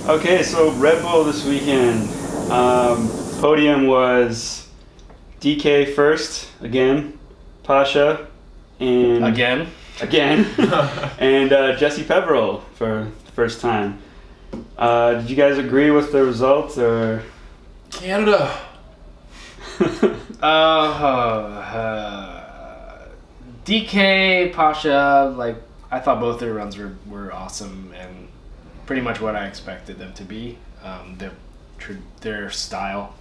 Okay, so Red Bull this weekend. Podium was DK first, again, Pasha, and... Again? And Jesse Peveril for the first time. Did you guys agree with the results, or...? Canada! DK, Pasha, like, I thought both their runs were awesome and pretty much what I expected them to be. Their style.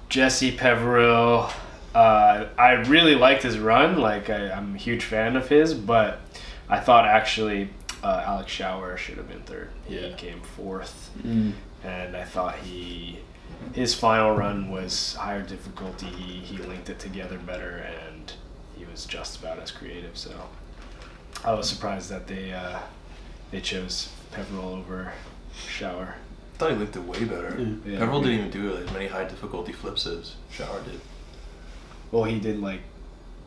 Jesse Peveril, I really liked his run. Like, I'm a huge fan of his, but I thought actually Alex Schauer should have been third. He came fourth, and I thought his final run was higher difficulty. He linked it together better, and he was just about as creative. So I was surprised that they chose Peveril over Schauer. I thought he linked it way better. Yeah. Peveril didn't even do as many high difficulty flips as Schauer did. Well, he did like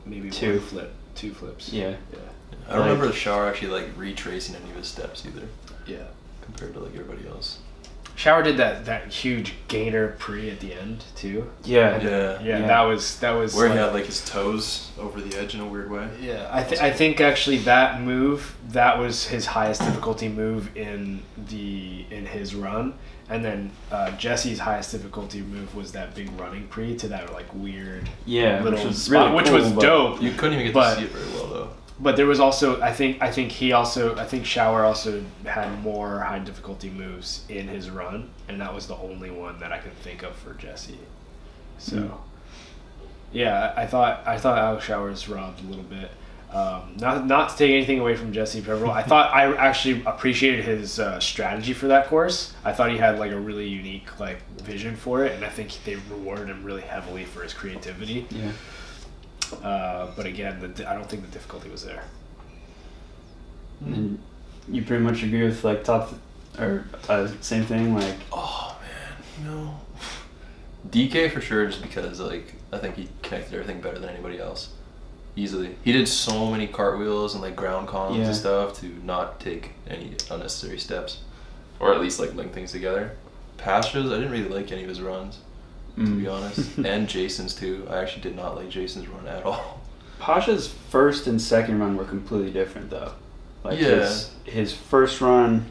maybe two flips. Yeah. I don't remember Schauer actually like retracing any of his steps either. Yeah. Compared to like everybody else. Schauer did that huge gainer pre at the end too. Yeah. That was where like, he had like his toes over the edge in a weird way. Yeah, I think actually that move, that was his highest difficulty move in his run, and then Jesse's highest difficulty move was that big running pre to that like weird little spot, really which cool, was dope. You couldn't even get to see it very well though. But there was also I think Schauer also had more high difficulty moves in his run, and that was the only one that I could think of for Jesse. So yeah, I thought Alex Schauer's robbed a little bit. Not to take anything away from Jesse Peveril, I thought I actually appreciated his strategy for that course. I thought he had like a really unique like vision for it, and I think they rewarded him really heavily for his creativity. Yeah. But again, I don't think the difficulty was there. And you pretty much agree with like same thing, like... Oh man, no. DK for sure, just because like I think he connected everything better than anybody else. Easily. He did so many cartwheels and like ground columns and stuff to not take any unnecessary steps. Or at least like link things together. Pasha's, I didn't really like any of his runs, to be honest. And Jason's too. I actually did not like Jason's run at all. Pasha's first and second run were completely different though. Like his first run,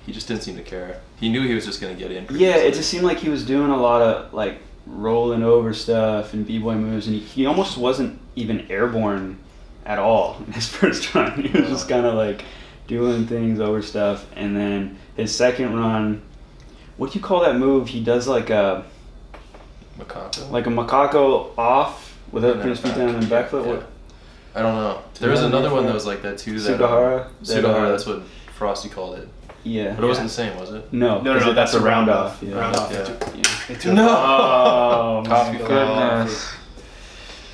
he just didn't seem to care. He knew he was just gonna get in. Yeah, it just seemed like he was doing a lot of like rolling over stuff and b-boy moves, and he almost wasn't even airborne at all in his first run. He was just kind of like doing things over stuff, and then his second run, what do you call that move? He does like a macaco? Like a macaco off without putting his feet down and backflip. Yeah. I don't know. There was another one that was like that too. Sugahara. Sugahara, that's what Frosty called it. Yeah. But it wasn't the same, was it? No, that's a round off. Yeah. Round off. Yeah. No! Oh, my goodness.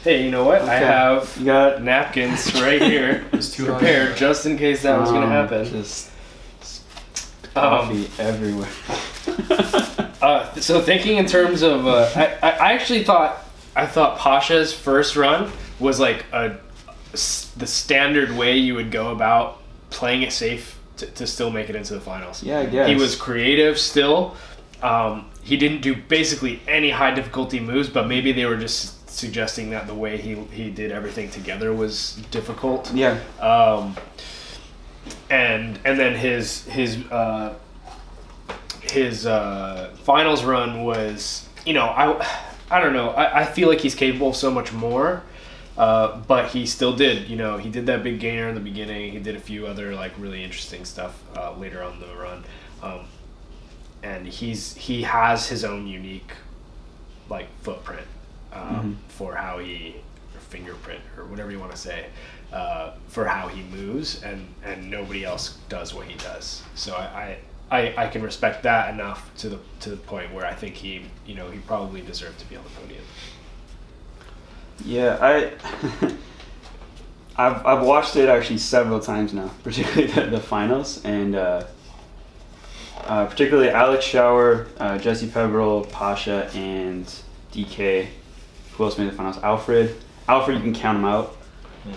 Hey, you know what? Okay. I have you got napkins right here prepared just in case that was going to happen. Just coffee everywhere. So thinking in terms of, I actually thought Pasha's first run was like the standard way you would go about playing it safe to still make it into the finals. Yeah, I guess. He was creative still. He didn't do basically any high difficulty moves, but maybe they were just suggesting that the way he did everything together was difficult. Yeah. And then his finals run was, I don't know. I feel like he's capable of so much more. But he still did, he did that big gainer in the beginning. He did a few other like really interesting stuff later on the run, and he has his own unique like footprint for how he, or fingerprint or whatever you want to say, for how he moves, and nobody else does what he does. So I can respect that enough to the point where I think he probably deserved to be on the podium. Yeah, I've watched it actually several times now, particularly the finals, and particularly Alex Schauer, Jesse Peveril, Pasha, and DK. Who else made the finals? Alfred, you can count him out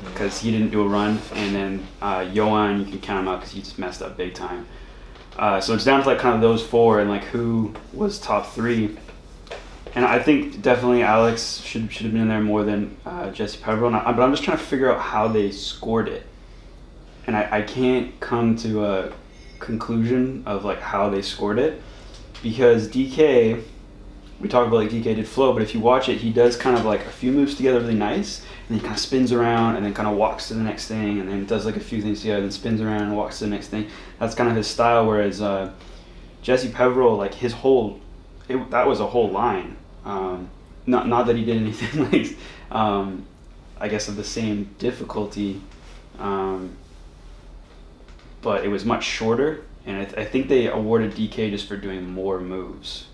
because he didn't do a run, and then Johan, you can count him out because he just messed up big time. So it's down to like kind of those four and like who was top three. And I think definitely Alex should have been in there more than Jesse Pebble. But I'm just trying to figure out how they scored it. And I can't come to a conclusion of like how they scored it. Because DK, we talked about like DK did flow, but if you watch it, he does kind of like a few moves together really nice. And he kind of spins around and then kind of walks to the next thing. And then does like a few things together, then spins around and walks to the next thing. That's kind of his style. Whereas Jesse Pebble, like his whole, that was a whole line. Not that he did anything like, I guess of the same difficulty, but it was much shorter, and I think they awarded DK just for doing more moves.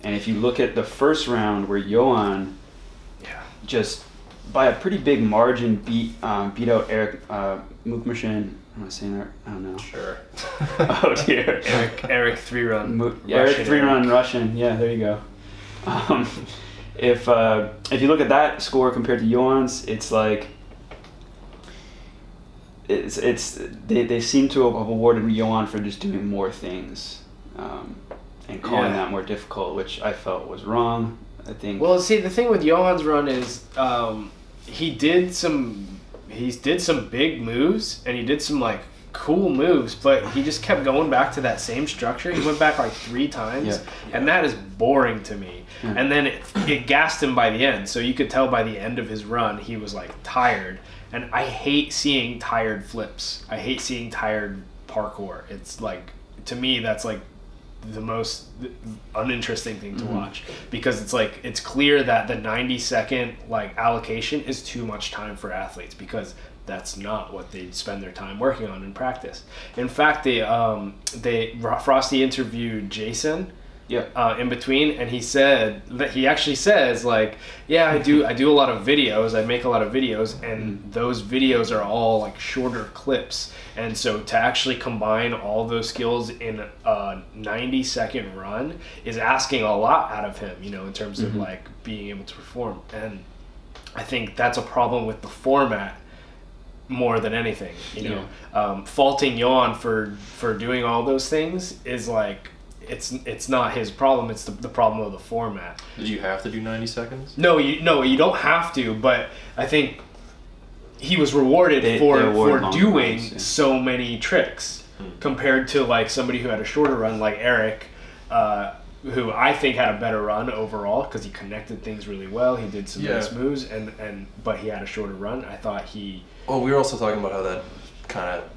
And if you look at the first round where Johan, just by a pretty big margin beat out Eric Mukmashin. Am I saying that? I don't know. Sure. Oh dear. Eric 3-run. Eric 3-run Russian. Yeah, there you go. If you look at that score compared to Johan's, it's like they seem to have awarded Johan for just doing more things and calling that more difficult, which I felt was wrong. I think. Well, see, the thing with Johan's run is he did some big moves and he did some like cool moves, but he just kept going back to that same structure. He went back like 3 times, and that is boring to me. Yeah. And then it gassed him by the end, so you could tell by the end of his run he was like tired. And I hate seeing tired flips. I hate seeing tired parkour. It's like, to me, that's like the most uninteresting thing to watch, because it's like it's clear that the 90-second like allocation is too much time for athletes, because that's not what they spend their time working on in practice. In fact, Frosty interviewed Jason in between, and he said that he actually says like, yeah, I do a lot of videos, I make a lot of videos, and those videos are all like shorter clips, and so to actually combine all those skills in a 90-second run is asking a lot out of him, in terms of like being able to perform. And I think that's a problem with the format more than anything. Faulting Johan for doing all those things is like, it's not his problem, it's the problem of the format. Did you have to do 90 seconds? No, you don't have to, but I think he was rewarded for doing so many tricks compared to like somebody who had a shorter run like Eric, who I think had a better run overall because he connected things really well. He did some nice moves, but he had a shorter run. I thought he... Oh, we were also talking about how that kind of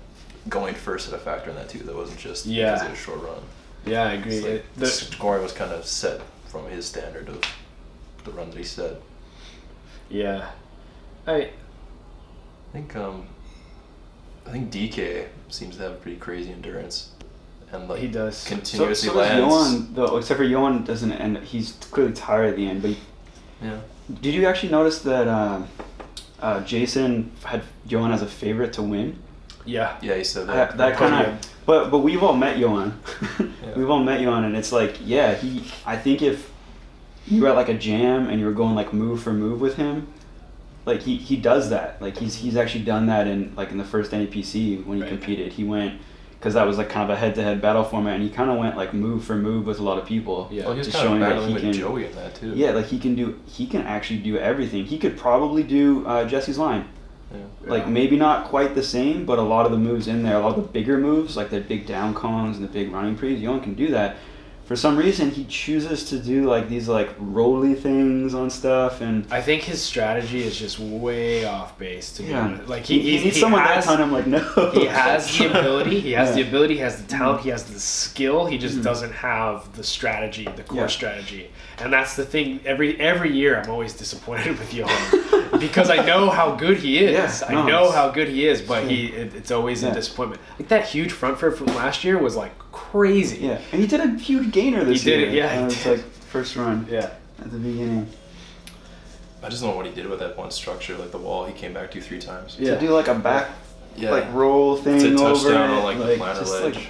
going first had a factor in that too. That wasn't just because of a short run. Yeah, I agree. Like the scoring was kind of set from his standard of the run that he set. Yeah. I think DK seems to have a pretty crazy endurance, and like he does continuously so lands. Johan, though, except for Johan doesn't end. He's clearly tired at the end. But did you actually notice that Jason had Johan as a favorite to win? Yeah, he said that. That kind of. But we've all met Johan. We've all met Johan, and it's like, I think if you were at like a jam and you were going like move for move with him, like he does that. Like he's actually done that in the first NAPC when he competed. He went, because that was like kind of a head-to-head battle format, and he kind of went like move for move with a lot of people. Yeah, well, he was kind of battling with Joey in that too. Yeah, like he can actually do everything. He could probably do Jesse's line. Yeah. Like maybe not quite the same, but a lot of the moves in there, a lot of the bigger moves, like the big down Kongs and the big running prees, Johan can do that. For some reason, he chooses to do like these like roly things on stuff, and I think his strategy is just way off base. To be honest, like he needs someone that's on him. Like no, he has the ability, he has the talent, he has the skill. He just doesn't have the strategy, the core strategy, and that's the thing. Every year, I'm always disappointed with Johan because I know how good he is. I know how good he is, but it's always a disappointment. Like that huge front flip from last year was like crazy. Yeah, and he did a huge gainer this year. He did it, it's like first run. Yeah, at the beginning. I just don't know what he did with that one structure, like the wall. He came back 3 times. Yeah, to do like a back, like roll thing it's a over touchdown it, on like planter ledge.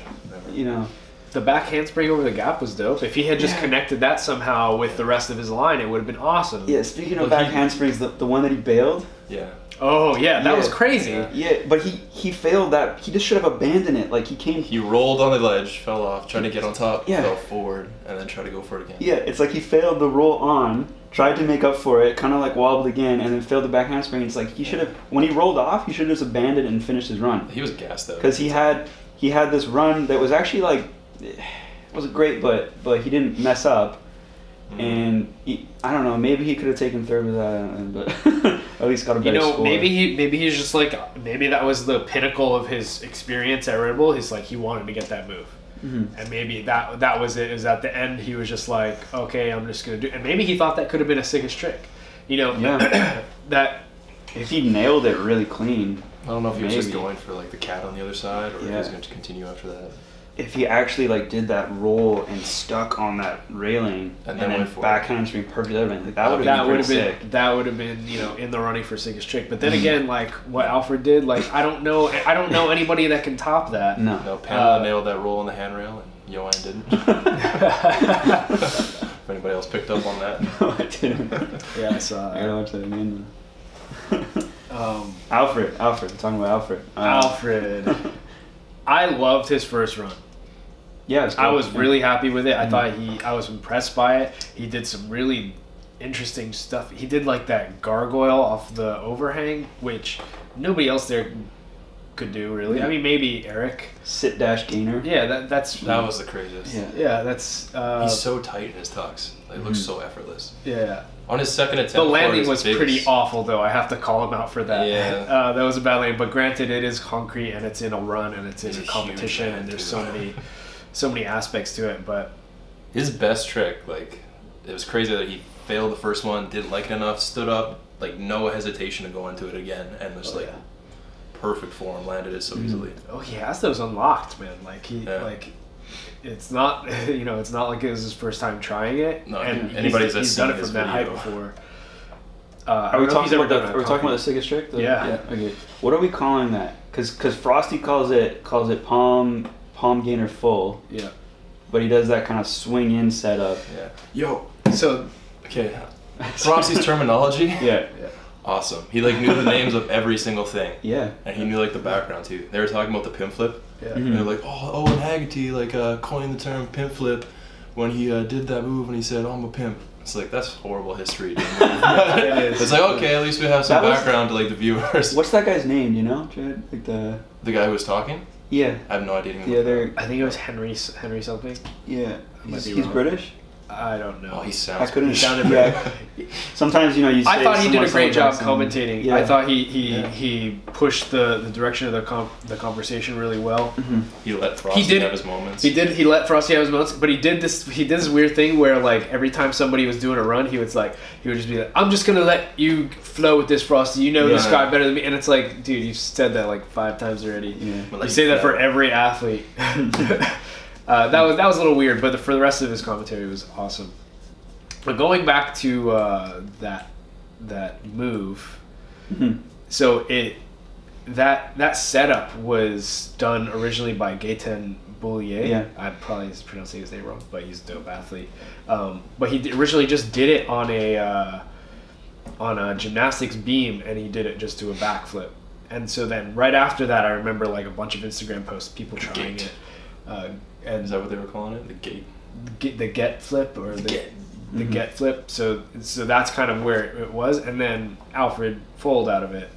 The back handspring over the gap was dope. If he had just connected that somehow with the rest of his line, it would have been awesome. Yeah, speaking of back handsprings, the one that he bailed. Yeah. Oh yeah, that was crazy. Yeah, but he failed that. He just should have abandoned it. Like He rolled on the ledge, fell off, tried to get on top, Yeah. fell forward, and then tried to go for it again. Yeah, it's like he failed the roll on, tried to make up for it, kind of like wobbled again, and then failed the back handspring. It's like he should have, when he rolled off, he should have just abandoned it and finished his run. He was gassed though. Because he had this run that was actually like, it wasn't great, but he didn't mess up. And I don't know, maybe he could have taken third with that, but at least got a better score. maybe he's just like, maybe that was the pinnacle of his experience at Red Bull. He's like, he wanted to get that move. And maybe that was it. Is at the end he was just like, okay, I'm just gonna do. And maybe he thought that could have been a sickest trick, that if he nailed it really clean. I don't know if he was just going for like the cat on the other side, or if he was going to continue after that. If he actually like did that roll and stuck on that railing and then back handspring perfect, that would have been that would have been in the running for sickest trick. But then again, like what Alfred did, like I don't know anybody that can top that. No, Pamela nailed that roll on the handrail and Johan didn't. If anybody else picked up on that. No, I didn't. Yeah, I saw that. I gotta watch that again. Alfred, talking about Alfred. Alfred. I loved his first run. Yeah, I was really happy with it. I thought I was impressed by it. He did some really interesting stuff. He did like that gargoyle off the overhang, which nobody else there could do really. Yeah. I mean, maybe Eric. Sit dash gainer. Yeah, that was the craziest. Yeah, that's. He's so tight in his tucks. Like, it looks so effortless. Yeah. On his second attempt, the landing was pretty awful, though. I have to call him out for that. Yeah. That was a bad landing. But granted, it is concrete and it's in a run and it's in a competition and there's so many aspects to it. But his best trick, like, it was crazy that he failed the first one, didn't like it enough, stood up, like no hesitation to go into it again, and was perfect form, landed it so easily. Oh, he has those unlocked, man. Like like. It's not, it's not like it was his first time trying it. No, and he's done it from that height before. Are we talking about the sickest trick? Yeah. Okay. What are we calling that? Because Frosty calls it palm gainer full. Yeah. But he does that kind of swing in setup. Yeah. Yo. So, okay. Frosty's terminology. Yeah. Awesome. He like knew the names of every single thing. Yeah. And he knew like the background too. They were talking about the pin flip. Yeah. And they're like, Owen Haggerty coined the term pimp flip when he did that move and he said, I'm a pimp. It's like, that's horrible history. Dude. It is. It's like, okay, at least we have some background to like the viewers. What's that guy's name, do you know? Like the guy who was talking? Yeah. I have no idea. I think it was Henry something. Yeah. He's British? I don't know. Oh, he sounds. He sounded Sometimes you say I thought he did a great job commentating. Yeah. I thought he pushed the direction of the conversation really well. He let Frosty have his moments. He let Frosty have his moments, but he did this weird thing where like every time somebody was doing a run, he would just be like, I'm just gonna let you flow with this, Frosty. This guy better than me. And it's like, dude, you've said that like 5 times already. Yeah. You say that for every athlete. That was a little weird, but for the rest of his commentary was awesome. But going back to that move, so that setup was done originally by Gaëtan Boulier. Yeah. I'm probably pronouncing his name wrong, but he's a dope athlete. But he originally just did it on a gymnastics beam, and he did it just to a backflip. And so then right after that, I remember like a bunch of Instagram posts, people trying it. And is that what they were calling it? The gate? The get flip or the get flip. So that's kind of where it was. And then Alfred fold out of it.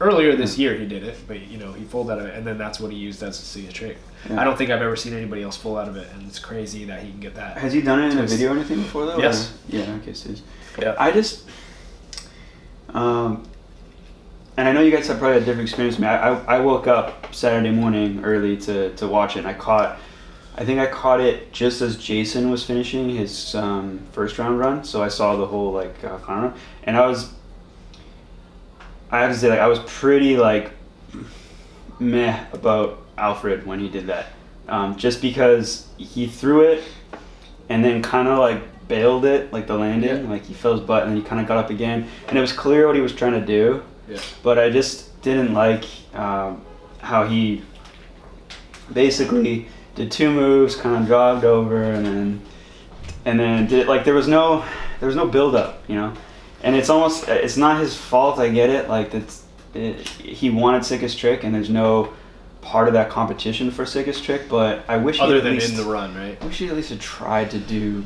Earlier this year he did it, but he folded out of it, and then that's what he used as a signature trick. Yeah. I don't think I've ever seen anybody else fold out of it, and it's crazy that he can get that. Has he done it in a video or anything before though? Yes. Or? Yeah. Okay. So yeah. I just. And I know you guys have probably a different experience than me. I woke up Saturday morning early to watch it, and I think I caught it just as Jason was finishing his first round run, so I saw the whole final run, and I have to say I was pretty meh about Alfred when he did that, just because he threw it and then kind of bailed it, the landing, he fell his butt and then he kind of got up again, and it was clear what he was trying to do. Yeah. But I just didn't like how he basically did 2 moves, kind of jogged over, and then did there was no build up, And it's almost, it's not his fault, I get it. Like, he wanted sickest trick, and there's no part of that competition for sickest trick, but I wish other than in the run, right? I wish he at least had tried to do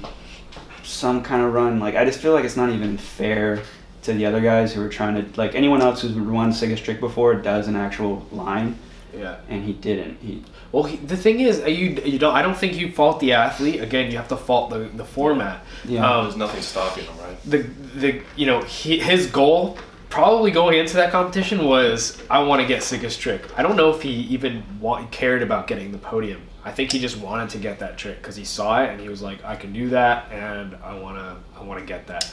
some kind of run. Like, I just feel like it's not even fair to the other guys who are trying to, like, anyone else who's run sickest trick before does an actual line. Yeah. And he didn't. The thing is, you don't. I don't think you fault the athlete. Again, you have to fault the format. Yeah. There's nothing stopping him, right? His goal probably going into that competition was, I want to get sickest trick. I don't know if he even cared about getting the podium. I think he just wanted to get that trick because he saw it and he was like, I can do that, and I want to get that.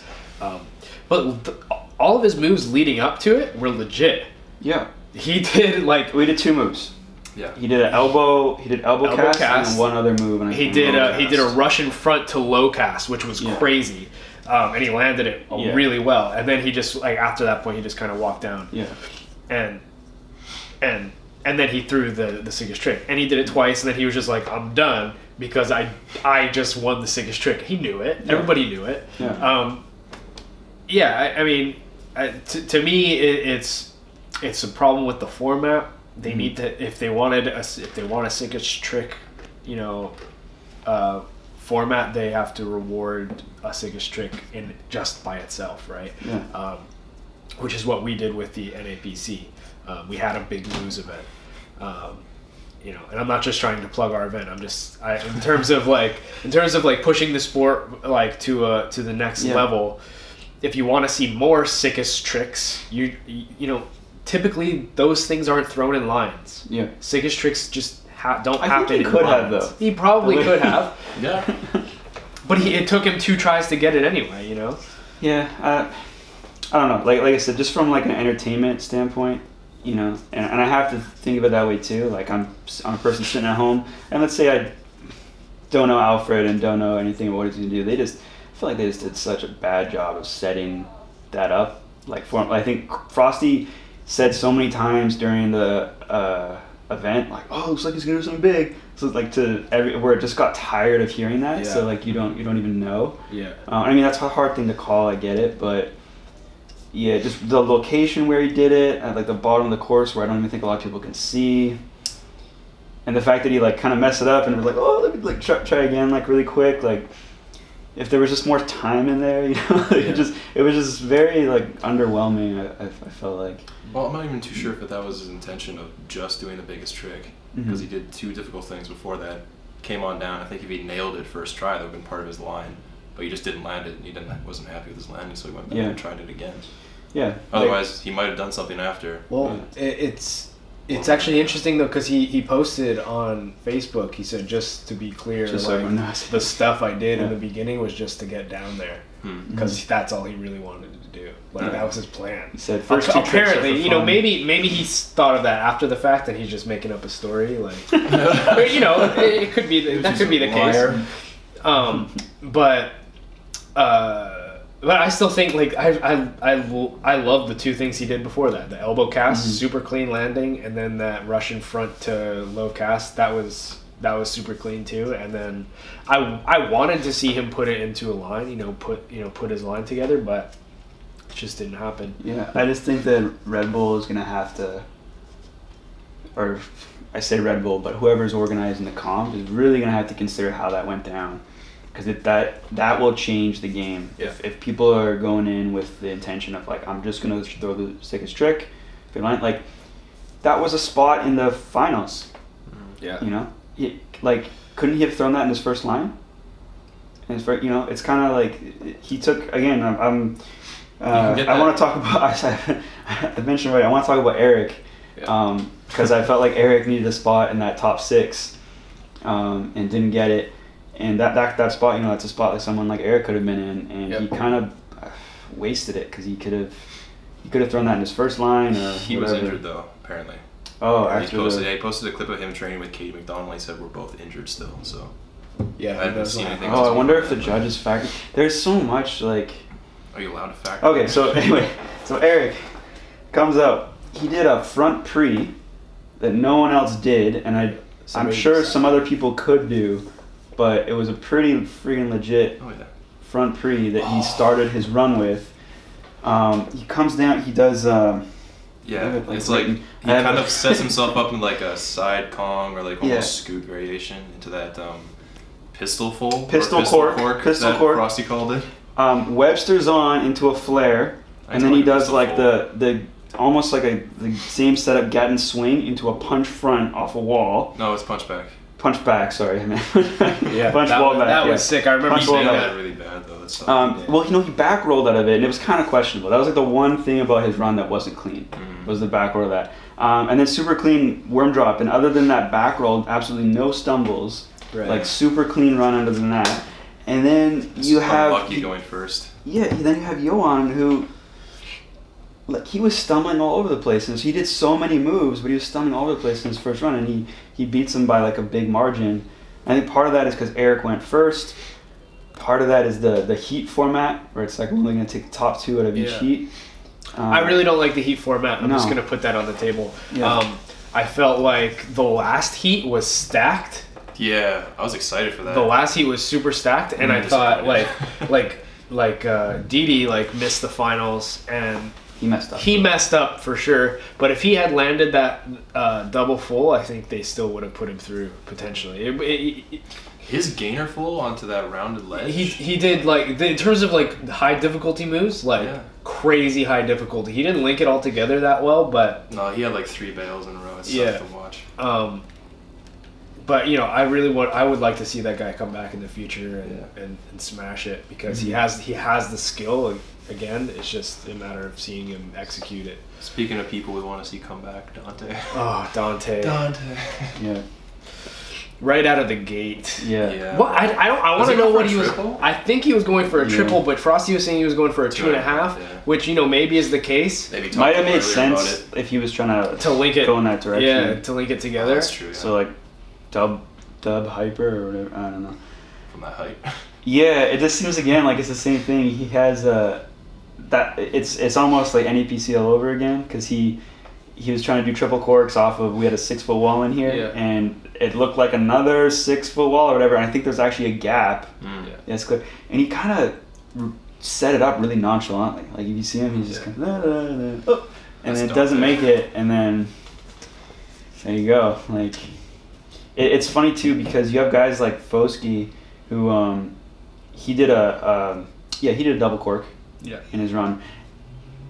But all of his moves leading up to it were legit. Yeah. He did we did 2 moves. Yeah. He did an elbow cast and one other move. And he did a Russian front to low cast, which was crazy. And he landed it really well. And then he just, like, after that point, he just kind of walked down. Yeah. And then he threw the sickest trick. And he did it twice, and then he was just like, I'm done because I just won the sickest trick. He knew it. Yeah. Everybody knew it. Yeah. I mean, to me, it's a problem with the format. They need to, if they want a sickest trick, format, they have to reward a sickest trick in just by itself, right? Yeah. Which is what we did with the NAPC. We had a big moves event, and I'm not just trying to plug our event. In terms of pushing the sport like to the next level. If you want to see more sickest tricks, you typically those things aren't thrown in lines. Yeah. Sickest tricks just don't happen. I think he could have, though. He probably could have. Yeah. But it took him 2 tries to get it anyway, Yeah. I don't know. Like I said, just from like an entertainment standpoint, and I have to think of it that way too. Like I'm a person sitting at home, and let's say I don't know Alfred and don't know anything about what he's gonna do. I feel like they just did such a bad job of setting that up. I think Frosty said so many times during the event, like, "Oh, looks like he's gonna do something big." So like where it just got tired of hearing that. Yeah. So like you don't even know. Yeah. I mean, that's a hard thing to call. I get it, but yeah, just the location where he did it at like the bottom of the course where I don't even think a lot of people can see, and the fact that he like kind of messed it up and was like, "Oh, let me like try again like really quick." Like if there was just more time in there, it was just very like underwhelming. I felt like. Well, I'm not even too sure if that was his intention of just doing the biggest trick, because he did 2 difficult things before that. Came on down. I think if he nailed it first try, that would have been part of his line, but he just didn't land it, and he wasn't happy with his landing, so he went back and tried it again. Yeah. Otherwise, he might have done something after. Well, it's actually interesting though, because he posted on Facebook. He said, just to be clear, just the stuff I did in the beginning was just to get down there, because that's all he really wanted to do. Like that was his plan. He said first apparently, maybe he's thought of that after the fact, and he's just making up a story. Like, it could be that could be the case. But I still think like I love the 2 things he did before that. The elbow cast, super clean landing, and then that Russian front to low cast, that was super clean too. And then I wanted to see him put it into a line, put his line together, but it just didn't happen. Yeah, I just think that Red Bull is gonna have to, or I say Red Bull, but whoever's organizing the comp is really gonna have to consider how that went down. Because that will change the game. Yeah. If people are going in with the intention of like, I'm just gonna throw the sickest trick, like that was a spot in the finals. Yeah. Couldn't he have thrown that in his first line? And it's kind of like he took again. I want to talk about. I mentioned already. I want to talk about Eric, because I felt like Eric needed a spot in that top 6, and didn't get it. And that spot, that's a spot that someone like Eric could have been in, and he kind of wasted it because he could have thrown that in his first line. Or he was injured though, apparently. Oh, he posted a clip of him training with Katie McDonald. He said we're both injured still, so yeah, I haven't seen anything. Oh, I wonder if the judges factor. There's so much like. Are you allowed to factor? Okay, so anyway, Eric comes out. He did a front pre that no one else did, and I'm sure some other people could do. But it was a pretty freaking legit front pre that he started his run with. He comes down. He does. Yeah, it's like he kind of sets himself up in like a side Kong or like almost scoot variation into that pistol cork that Frosty called it. Webster's on into a flare, and then he does like the almost like the same setup Gatton swing into a punch front off a wall. No, it's punch back. Punch back, sorry, man. Punch wall back. That was sick. I remember you saying that really bad though. That's well, he back rolled out of it, and it was kind of questionable. That was like the one thing about his run that wasn't clean. Was the back roll of that. And then super clean worm drop, and other than that back roll, absolutely no stumbles. Right. Like super clean run other than that. And then you have lucky going first. Yeah, then you have Johan who, like, he was stumbling all over the place, and so he did so many moves, but he was stumbling all over the place in his first run, and he beats him by like a big margin. I think part of that is because Eric went first. Part of that is the heat format, where it's like only going to take the top 2 out of each heat. I really don't like the heat format. I'm just going to put that on the table. Yeah. I felt like the last heat was stacked. Yeah, I was excited for that. The last heat was super stacked, and I thought Didi missed the finals, and he messed up. He messed up for sure. But if he had landed that double full, I think they still would have put him through potentially. His gainer full onto that rounded ledge. He did in terms of high difficulty moves, crazy high difficulty. He didn't link it all together that well, but no, he had 3 bails in a row. It's tough to watch. But I would like to see that guy come back in the future and smash it, because he has the skill. Again, it's just a matter of seeing him execute it. Speaking of people we want to see come back, Dante. Oh, Dante. Yeah. Right out of the gate. Yeah. Well, I want to know what he was. I think he was going for a triple, but Frosty was saying he was going for a 2.5, which maybe is the case. Might have made sense if he was trying to link it, go in that direction. Yeah, to link it together. Oh, that's true. Yeah. So dub hyper or whatever. I don't know. From that height. Yeah, it just seems again like it's the same thing. He has that it's almost like NEPC all over again, because he was trying to do triple corks off of, we had a 6-foot wall in here, and it looked like another 6-foot wall or whatever, and I think there's actually a gap. It's clear. And he kind of set it up really nonchalantly. Like, if you see him, he's just kind of, oh, and then it doesn't make it, and then there you go. Like, it's funny too, because you have guys like Foskey who he did a double cork in his run,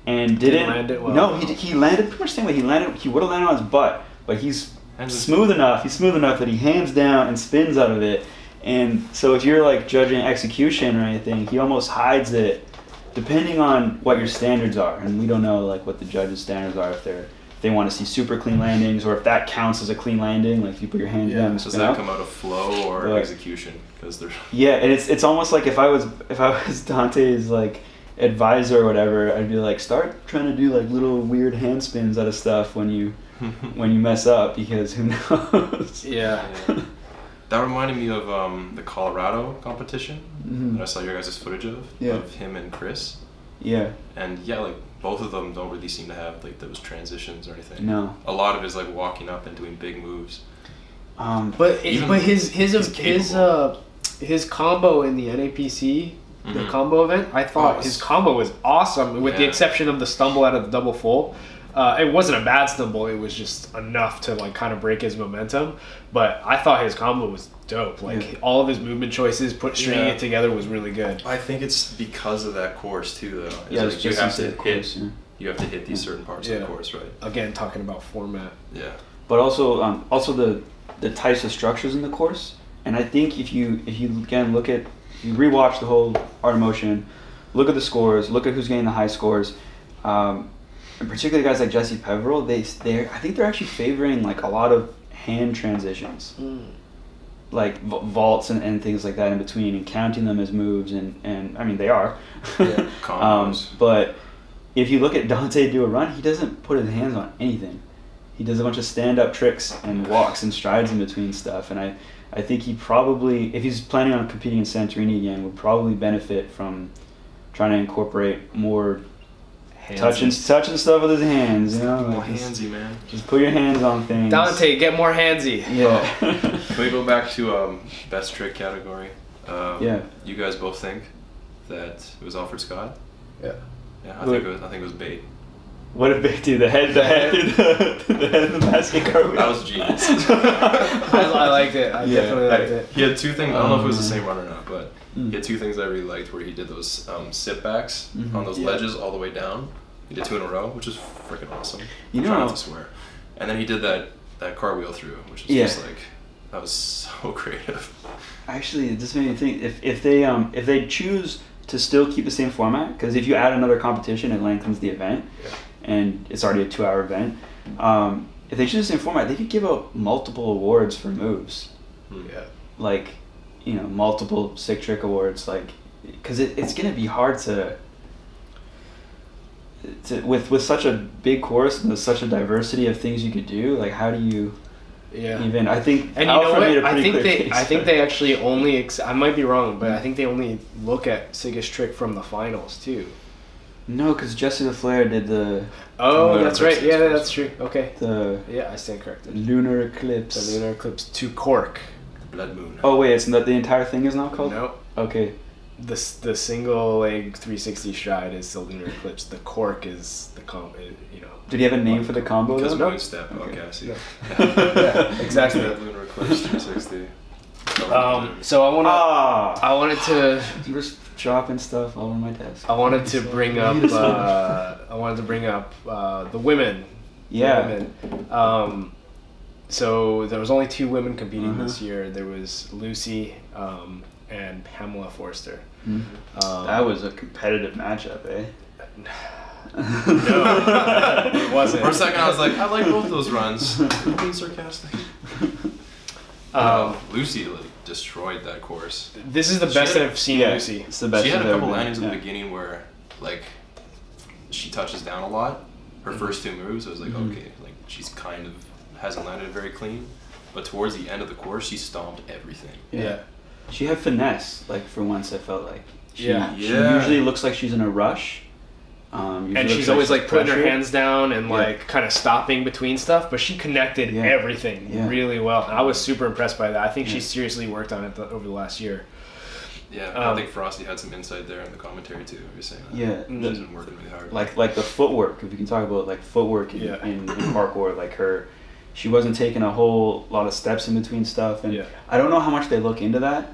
and didn't land it well. No, he landed pretty much the same way. He would have landed on his butt, but he's smooth enough. He's smooth enough that he hands down and spins out of it. And so if you're judging execution or anything, he almost hides it, depending on what your standards are. And we don't know what the judges' standards are, if they want to see super clean landings, or if that counts as a clean landing. Like, if you put your hand down and does spin that out. come out of flow or execution? Because they're and it's almost like if I was Dante's advisor or whatever, I'd be start trying to do little weird hand spins out of stuff when you mess up, because who knows. That reminded me of the Colorado competition that I saw your guys' footage of him and Chris. And both of them don't really seem to have those transitions or anything. No. A lot of it is walking up and doing big moves. But his combo in the NAPC, the combo event, I thought his combo was awesome, with the exception of the stumble out of the double full. It wasn't a bad stumble, it was just enough to kind of break his momentum. But I thought his combo was dope. All of his movement choices, stringing it together was really good. I think it's because of that course too, though. It's you have to hit. You have to hit these certain parts of the course, right? Again, talking about format. Yeah. But also the types of structures in the course. And I think if you again you rewatch the whole Art of Motion, look at the scores, look at who's getting the high scores, and particularly guys like Jesse Peveril, I think they're actually favoring a lot of hand transitions, like vaults and things like that in between, and counting them as moves, and I mean they are. But if you look at Dante do a run, he doesn't put his hands on anything. He does a bunch of stand-up tricks and walks and strides in between stuff, and I think he probably, if he's planning on competing in Santorini again, would probably benefit from trying to incorporate more touching stuff with his hands. More handsy, man. Just put your hands on things. Dante, get more handsy. Yeah. Can we go back to best trick category? You guys both think that it was Alfred Scott? Yeah. Yeah, I think it was bait. What did Big do? The head through the basket cartwheel? That was genius. I liked it. I definitely liked it. He had 2 things. I don't know if it was the same run or not, but he had 2 things I really liked where he did those sit backs on those ledges all the way down. He did 2 in a row, which is freaking awesome. I'm trying not to swear. And then he did that cartwheel through, which is just like, that was so creative. Actually, it just made me think, if they choose to still keep the same format, because if you add another competition, it lengthens the event. And it's already a 2-hour event. If they choose the same format, they could give out multiple awards for moves. Yeah. Like, multiple sick trick awards. Like, because it's gonna be hard to with such a big course and with such a diversity of things you could do. Like, how do you even? I think. And I think they actually only. I might be wrong, but I think they only look at sickest trick from the finals too. No, because Jesse LaFleur did the... Oh, that's right. Yeah, that's true. Okay. I stand corrected. Lunar Eclipse. The Lunar Eclipse to Cork. Blood Moon. Oh, wait, it's not the entire thing is not called? No. Okay. The single leg 360 stride is the Lunar Eclipse. The Cork is the combo, Did he have a name for the combo? Because though? Moon Step. Okay, I see. Yeah, exactly. Lunar Eclipse 360. So I wanted to... Just dropping stuff all over my desk. I wanted to bring up the women. Yeah. The women. So there was only 2 women competing this year. There was Lucy and Pamela Forster. That was a competitive matchup, eh? No, it wasn't. For a second, I was like, I like both those runs. Being sarcastic. Lucy destroyed that course. This is the best I've seen Lucy. It's the best. She had a couple landings in the beginning where, like, she touches down a lot. Her first 2 moves, I was like, okay, like she's kind of hasn't landed very clean, but towards the end of the course, she stomped everything. Yeah. She had finesse. Like, for once, I felt like she Yeah. usually looks like she's in a rush. And she's always like putting her hands down and like kind of stopping between stuff, but she connected everything really well. And I was super impressed by that. I think she seriously worked on it over the last year. Yeah, I think Frosty had some insight there in the commentary too. You're saying that. Yeah, she's been working really hard. Like the footwork. If we can talk about like footwork in parkour, like she wasn't taking a whole lot of steps in between stuff, and I don't know how much they look into that,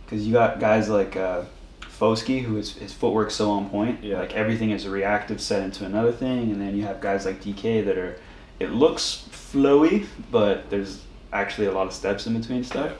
because you got guys like Foskey, who his footwork's so on point. Like everything is a reactive set into another thing, and then you have guys like DK that are, it looks flowy, but there's actually a lot of steps in between stuff.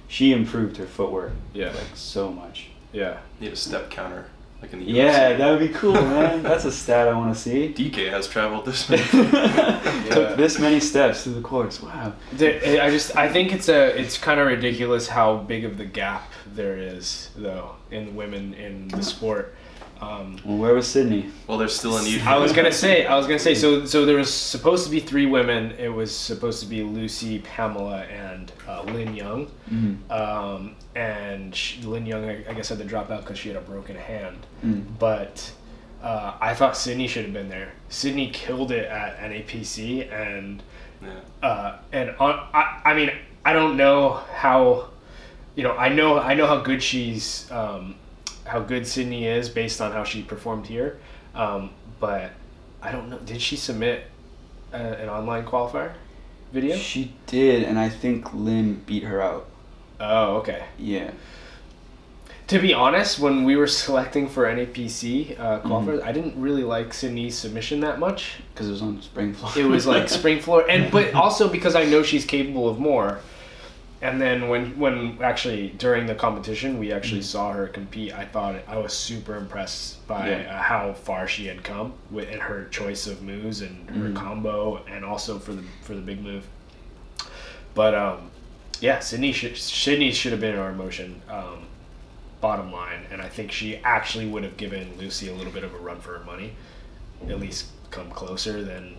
She improved her footwork like so much. Yeah. Need a step counter like in the UFC. Yeah, that would be cool, man. That's a stat I want to see. DK has traveled this many. Took this many steps through the course. Wow. I think it's kind of ridiculous how big of the gap there is though in women in the sport. Well, where was Sydney? Well, there's still a need. I was gonna say. So there was supposed to be 3 women. It was supposed to be Lucy, Pamela, and Lin Young. And Lin Young, I guess, had to drop out because she had a broken hand. But I thought Sydney should have been there. Sydney killed it at NAPC, and I mean, I don't know how. I know how good she's. How good Sydney is based on how she performed here, but I don't know. Did she submit an online qualifier video? She did, and I think Lynn beat her out. Oh, okay. Yeah. To be honest, when we were selecting for NAPC qualifiers, I didn't really like Sydney's submission that much because it was on spring floor. It was like spring floor, but also because I know she's capable of more. And then when actually during the competition we actually saw her compete, I was super impressed by how far she had come in her choice of moves and her combo, and also for the big move. But Sydney should have been in our motion, bottom line, and I think she actually would have given Lucy a little bit of a run for her money, at least come closer than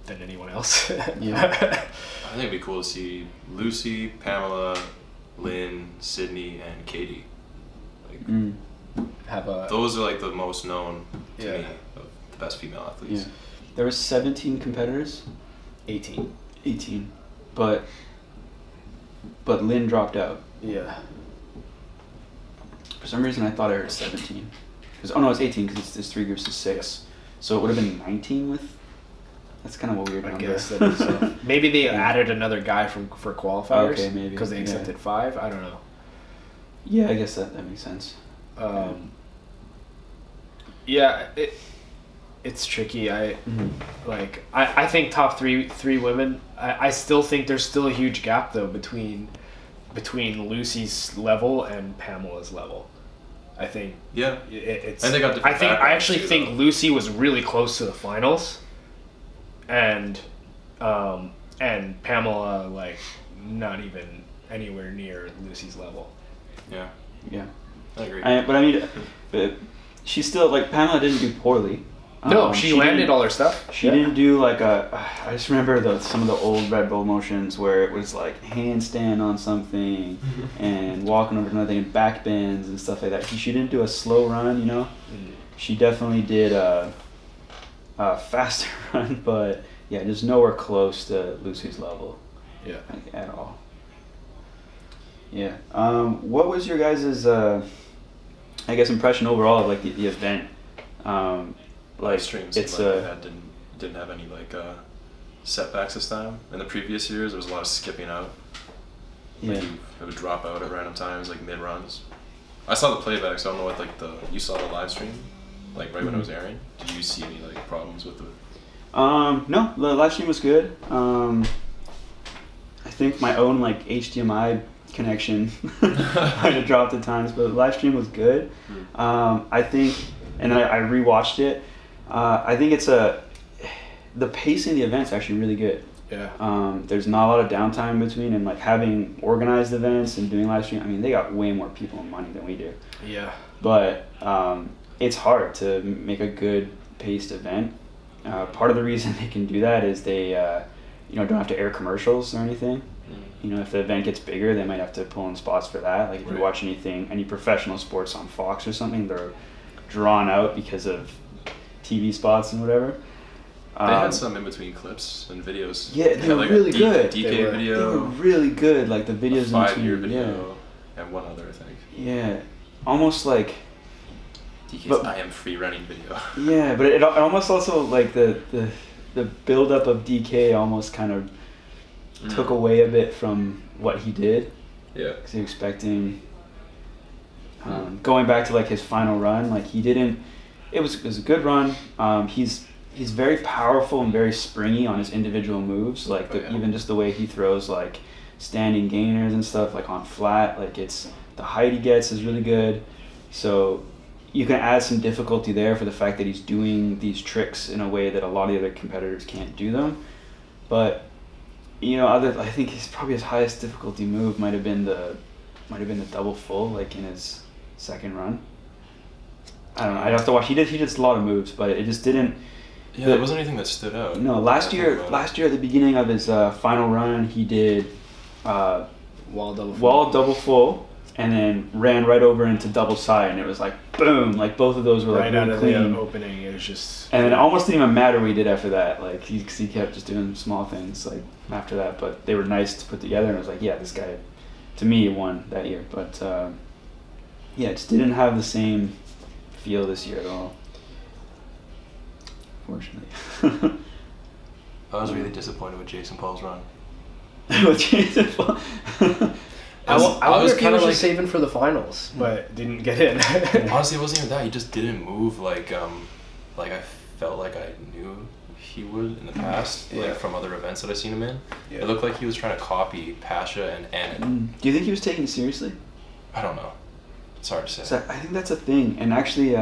anyone else. I think it'd be cool to see Lucy, Pamela, Lynn, Sydney, and Katie. Those are like the most known to me of the best female athletes. Yeah. There were 17 competitors. 18. But Lynn dropped out. Yeah. For some reason, I thought I heard 17. Because oh no, it's 18 because it's 3 groups of 6. So it would have been 19 with. That's kind of a weird I number. guess that is so. Maybe they added another guy for qualifiers. Okay, maybe because they accepted 5. I don't know. Yeah, I guess that makes sense. Yeah, it's tricky. I think top three women. I still think there's still a huge gap though between Lucy's level and Pamela's level. I think. Yeah. It's. And they got different I actually too, think though. Lucy was really close to the finals, and Pamela like not even anywhere near Lucy's level. Yeah. Yeah. I agree. But I mean, she's still like Pamela didn't do poorly. No, she landed all her stuff. She didn't do like I just remember some of the old RedBull motions where it was like handstand on something and walking over to nothing and back bends and stuff like that. She didn't do a slow run, you know. She definitely did a faster run, but yeah, just nowhere close to Lucy's level. Yeah, like, at all. Yeah. What was your guys' I guess impression overall of like the event? Live streams it's didn't have any like setbacks this time. In the previous years, there was a lot of skipping out. Yeah. Like it would drop out at random times, like mid runs. I saw the playback, so I don't know what like you saw the live stream, like right when it was airing. Did you see any like problems with it? No, the live stream was good. I think my own like HDMI connection might have dropped at times, but the live stream was good. I think, and then I rewatched it. I think the pacing of the event's actually really good. Yeah. There's not a lot of downtime between, and like having organized events and doing live stream. I mean, they got way more people and money than we do. Yeah. But it's hard to make a good paced event. Part of the reason they can do that is they don't have to air commercials or anything. You know, if the event gets bigger, they might have to pull in spots for that. Like if you watch any professional sports on Fox or something, they're drawn out because of TV spots and whatever. They had some in between clips and videos. Yeah, they were like really good. DK video. They were really good. Like the videos in between. 5-year video and one other, I think. Yeah, almost like. DK's I am free running video. Yeah, but it almost also like the build up of DK almost kind of took away a bit from what he did. Yeah. Because you're expecting. Going back to like his final run, like he didn't. It was a good run. He's very powerful and very springy on his individual moves. Like even just the way he throws like standing gainers and stuff like on flat. Like the height he gets is really good. So you can add some difficulty there for the fact that he's doing these tricks in a way that a lot of the other competitors can't do them. But I think he's probably his highest difficulty move might have been the double full like in his second run. I don't know. I'd have to watch. He did a lot of moves, but it just didn't. Yeah, there wasn't anything that stood out. No, last year at the beginning of his final run, he did wall double full, and then ran right over into double side, and it was like boom, like both of those were like right really out of clean. the opening. It was just. And then it almost didn't even matter what he did after that. Like he kept just doing small things like after that, but they were nice to put together. And I was like, yeah, this guy, to me, won that year. But yeah, it just didn't have the same feel this year at all. Fortunately. I was really disappointed with Jason Paul's run. With Jason Paul. I wonder if he was like, just saving for the finals, but didn't get in. Honestly, it wasn't even that. He just didn't move like I felt like I knew he would in the past, like from other events that I've seen him in. Yeah. It looked like he was trying to copy Pasha and Annan. Do you think he was taking it seriously? I don't know. It's hard to say. So I think that's a thing. And actually,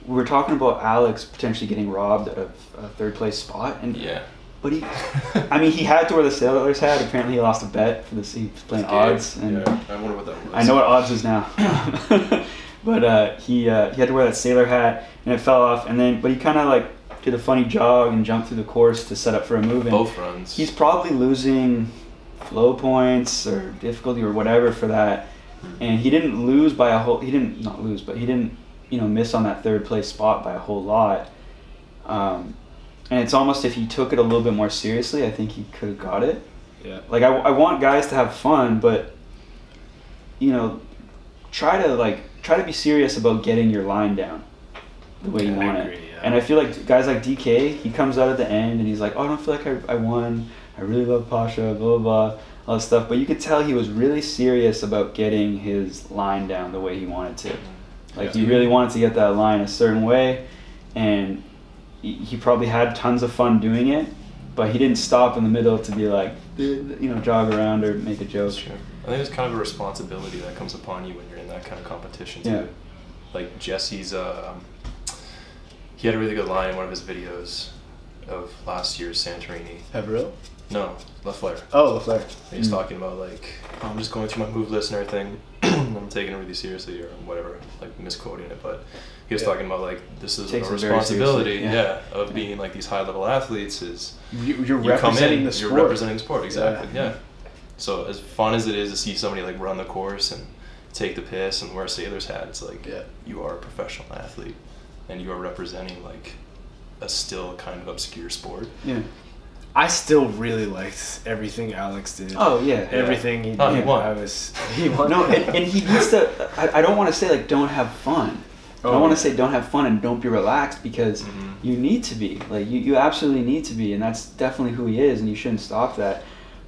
we were talking about Alex potentially getting robbed out of a third place spot. And yeah. But he had to wear the Sailor's hat. Apparently, he lost a bet for this. He was playing odds. And yeah, I wonder what that was. I know what odds is now. But he had to wear that sailor hat, and it fell off. But he kind of like did a funny jog and jumped through the course to set up for a move. And both runs. He's probably losing flow points or difficulty or whatever for that. And he didn't lose by a whole. He didn't not lose, but he didn't miss on that third place spot by a whole lot. And it's almost if he took it a little bit more seriously, I think he could have got it. Yeah. Like I want guys to have fun, but try to be serious about getting your line down. the way you want it. agree, yeah. And I feel like guys like DK, he comes out at the end and he's like, oh, I don't feel like I won. I really love Pasha, blah, blah, blah, all this stuff. But you could tell he was really serious about getting his line down the way he wanted to. Like, he really wanted to get that line a certain way. And he probably had tons of fun doing it. But he didn't stop in the middle to be like, jog around or make a joke. Sure. I think it's kind of a responsibility that comes upon you when you're in that kind of competition too. Yeah. Like Jesse's, he had a really good line in one of his videos of last year's Santorini. Haverhill? No, LaFleur. Oh, LaFleur. He's talking about like, I'm just going through my move list and everything. I'm taking it really seriously or whatever, like misquoting it, but he was talking about like this is a responsibility, of being like these high level athletes is you're representing the sport. You're representing the sport, exactly. Yeah. So as fun as it is to see somebody like run the course and take the piss and wear a sailor's hat, it's like you are a professional athlete and you are representing like a still kind of obscure sport. Yeah. I still really liked everything Alex did. Oh yeah, everything he did. He won. He won. No, and he needs to. I don't want to say like don't have fun. I don't want to say don't have fun and don't be relaxed because you need to be. Like you absolutely need to be, and that's definitely who he is, and you shouldn't stop that.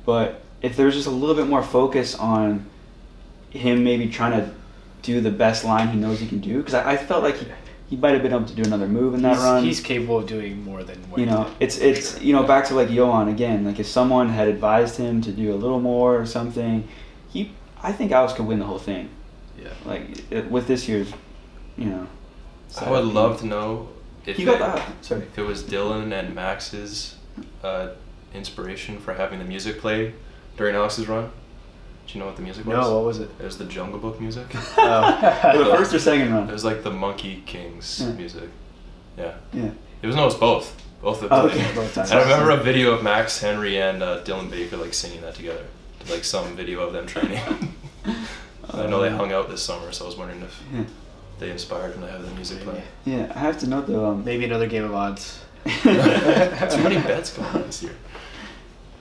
But if there's just a little bit more focus on him maybe trying to do the best line he knows he can do, because I felt like he might have been able to do another move in that run. He's capable of doing more than what it's back to like Johan again. Like if someone had advised him to do a little more or something, I think Alex could win the whole thing. Yeah. Like with this year's, I would love to know if he got that. Sorry. If it was Dylan and Max's inspiration for having the music play during Alex's run. Do you know what the music was? No, what was it? It was the Jungle Book music. The first or second run? It was like the Monkey King's music. Yeah. Yeah. It was both. Both of them. Okay. Both times. And I remember a video of Max Henry and Dylan Baker like singing that together. Like some video of them training. I know they hung out this summer, so I was wondering if they inspired him to have the music play. Yeah, I have to note though. Maybe another game of odds. Too many bets going on this year.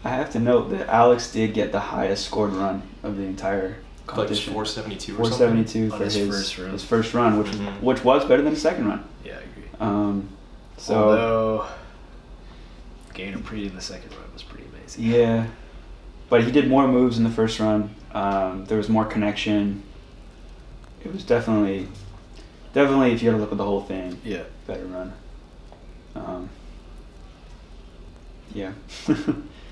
I have to note that Alex did get the highest scored run of the entire competition. Like 472 or something? 472 for his first run, which was better than his second run. Yeah, I agree. Although Gainer Prix in the second run was pretty amazing. Yeah, but he did more moves in the first run. There was more connection. It was definitely if you had to look at the whole thing, better run. Yeah.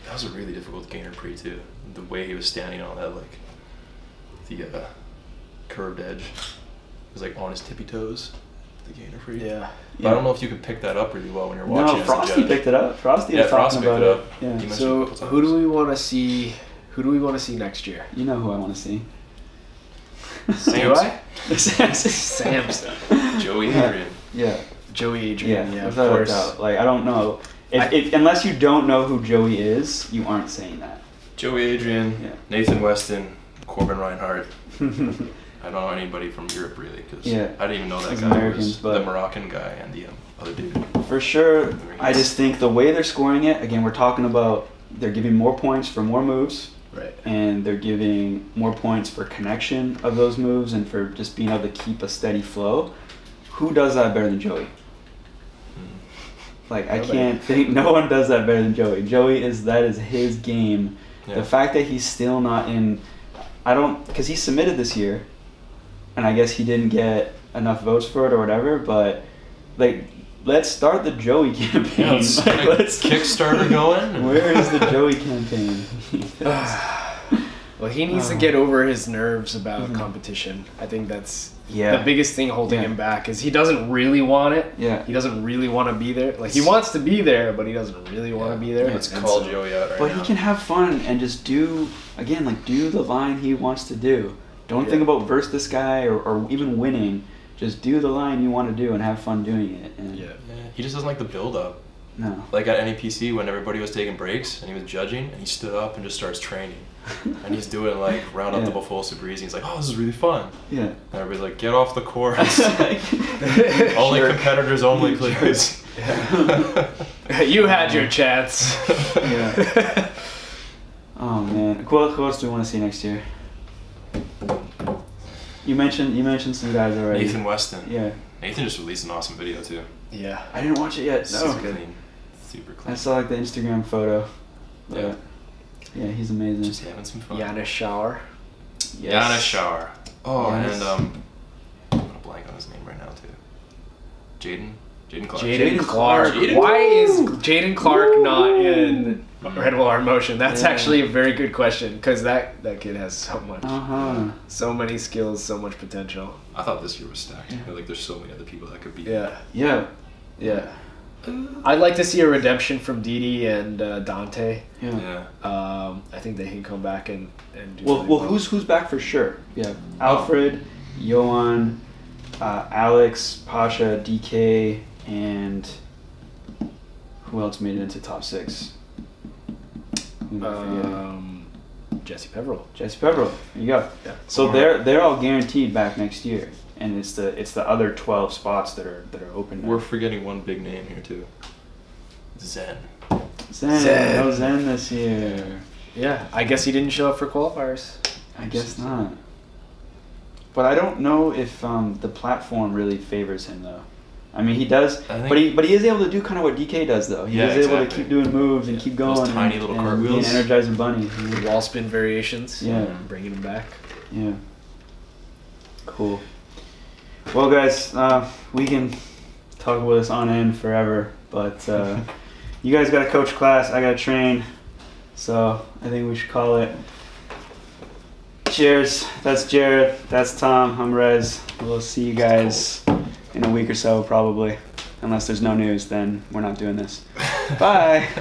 That was a really difficult Gainer Prix too. The way he was standing on that, like the curved edge, it was like on his tippy toes. The Gainer Prix. Yeah. But I don't know if you could pick that up really well when you're watching. No, Frosty picked it up. Frosty was talking about it. Yeah. So who do we want to see? Who do we want to see next year? You know who I want to see. Samson. Samson. Joey Adrian. Yeah. Joey Adrian. Yeah, of without course. a doubt. Like I don't know. If unless you don't know who Joey is, you aren't saying that. Joey Adrian, Nathan Weston, Corbin Reinhardt. I don't know anybody from Europe really, because I didn't even know that guy was the Moroccan guy and the other dude. For sure, I just think the way they're scoring it, again, we're talking about they're giving more points for more moves. Right. And they're giving more points for connection of those moves and for just being able to keep a steady flow. Who does that better than Joey? Like, I can't think, no one does that better than Joey. That is his game. Yeah. The fact that he's still not in, because he submitted this year, and I guess he didn't get enough votes for it or whatever, but, like, let's start the Joey campaign. Yeah, let's Kickstarter going. Where is the Joey campaign? Well, he needs to get over his nerves about competition. I think that's the biggest thing holding him back is he doesn't really want it. Yeah. He doesn't really want to be there. Like, he wants to be there, but he doesn't really want to be there. Let's call Joey out right now. But he can have fun and just do the line he wants to do. Don't think about verse this guy or even winning. Just do the line you want to do and have fun doing it. And he just doesn't like the build-up. No. Like at NEPC when everybody was taking breaks and he was judging and he stood up and just starts training. And he's doing like round up double full super easy. He's like, oh, this is really fun. Yeah. And everybody's like, get off the course. Only competitors only, please. You had your chance. Yeah. Oh man. Who else do we want to see next year? You mentioned some guys already. Nathan Weston. Yeah. Nathan just released an awesome video too. Yeah. I didn't watch it yet. Super No. clean. Super clean. I saw like the Instagram photo. Yeah. Yeah, he's amazing. Just having some fun. Yana Shower. Yes. Yana Shar. Oh, Yes. and I'm gonna blank on his name right now too. Jaden Clark. Jaden Clark. Jaden- Why is Jaden Clark not in RedBull AOM Motion? That's Yeah. actually a very good question because that kid has so much, so many skills, so much potential. I thought this year was stacked. Like there's so many other people that could be. Yeah. Yeah. Yeah. I'd like to see a redemption from Didi and Dante. Yeah. Yeah. I think they can come back and do Well, really who's back for sure? Yeah. Alfred, Johan, Alex, Pasha, DK, and who else made it into top 6? Who am I forgetting? Jesse Peveril. Jesse Pepperell. There you go. Yeah. So they're all guaranteed back next year, and it's the other 12 spots that are open now. We're forgetting one big name here too. Zen. Zen. No Zen this year. Yeah, I guess he didn't show up for qualifiers. I guess not. But I don't know if the platform really favors him though. I mean, he does, I think- but he is able to do kind of what DK does though. He Yeah, is able to exactly. keep doing moves and keep going. Those tiny and, little and cartwheels. be an Energizer Bunny. The wall spin variations. Yeah. Bringing him back. Yeah. Cool. Well, guys, we can talk about this on end forever, but you guys got to coach class. I got to train, so I think we should call it. Cheers. That's Jared. That's Tom. I'm Rez. We'll see you guys in a week or so, probably. Unless there's no news, then we're not doing this. Bye.